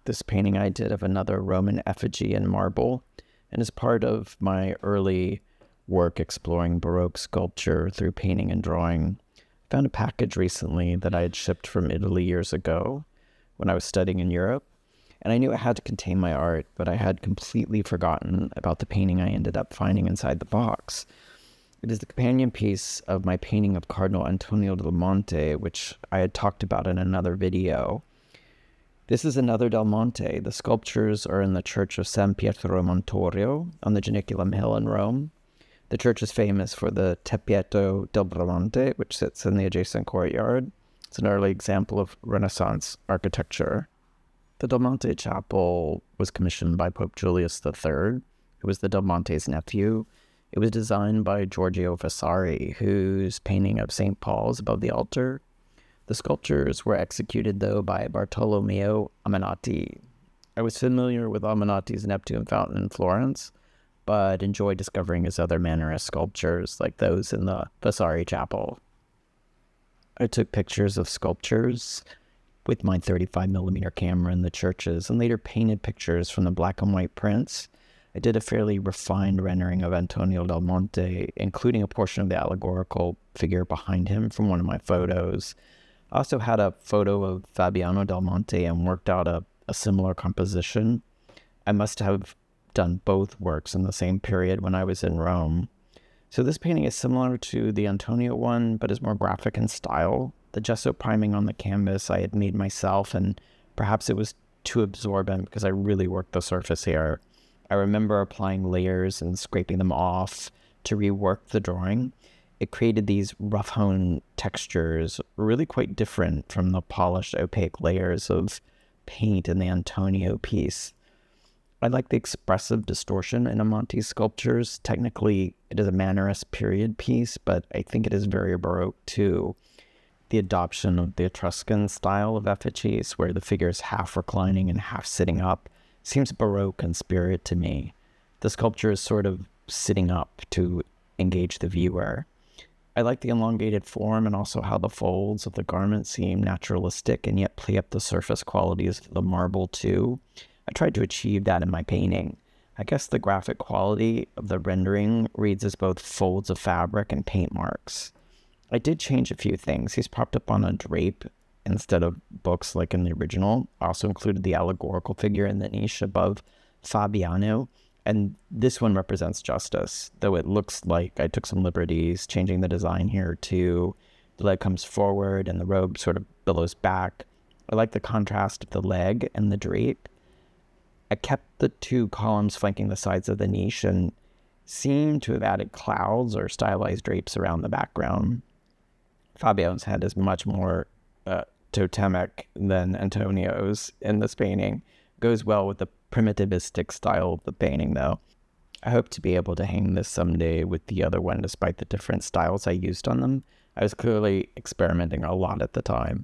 this painting I did of another Roman effigy in marble, and as part of my early work exploring Baroque sculpture through painting and drawing, I found a package recently that I had shipped from Italy years ago when I was studying in Europe, and I knew it had to contain my art, but I had completely forgotten about the painting I ended up finding inside the box. It is the companion piece of my painting of Cardinal Antonio del Monte, which I had talked about in another video. This is another Del Monte. The sculptures are in the Church of San Pietro Montorio on the Janiculum Hill in Rome. The church is famous for the Tappeto del Bramante, which sits in the adjacent courtyard. It's an early example of Renaissance architecture. The Del Monte Chapel was commissioned by Pope Julius III, who was the Del Monte's nephew. It was designed by Giorgio Vasari, whose painting of St. Paul's above the altar. The sculptures were executed, though, by Bartolomeo Ammannati. I was familiar with Ammannati's Neptune fountain in Florence, but enjoyed discovering his other Mannerist sculptures, like those in the Vasari Chapel. I took pictures of sculptures with my 35mm camera in the churches, and later painted pictures from the black and white prints. I did a fairly refined rendering of Antonio del Monte, including a portion of the allegorical figure behind him from one of my photos. I also had a photo of Fabiano del Monte and worked out a similar composition. I must have done both works in the same period when I was in Rome. So this painting is similar to the Antonio one, but is more graphic in style. The gesso priming on the canvas I had made myself, and perhaps it was too absorbent because I really worked the surface here. I remember applying layers and scraping them off to rework the drawing. It created these rough-hewn textures, really quite different from the polished opaque layers of paint in the Antonio piece. I like the expressive distortion in Ammanti's sculptures. Technically, it is a Mannerist period piece, but I think it is very Baroque too. The adoption of the Etruscan style of effigies, where the figure is half reclining and half sitting up, seems Baroque in spirit to me. The sculpture is sort of sitting up to engage the viewer. I like the elongated form and also how the folds of the garment seem naturalistic and yet play up the surface qualities of the marble too. I tried to achieve that in my painting. I guess the graphic quality of the rendering reads as both folds of fabric and paint marks. I did change a few things. He's propped up on a drape instead of books like in the original. I also included the allegorical figure in the niche above Fabiano, and this one represents justice, though it looks like I took some liberties changing the design here too. The leg comes forward and the robe sort of billows back. I like the contrast of the leg and the drape. I kept the two columns flanking the sides of the niche and seem to have added clouds or stylized drapes around the background. Fabio's head is much more totemic than Antonio's in this painting. Goes well with the primitivistic style of the painting, though. I hope to be able to hang this someday with the other one, despite the different styles I used on them. I was clearly experimenting a lot at the time.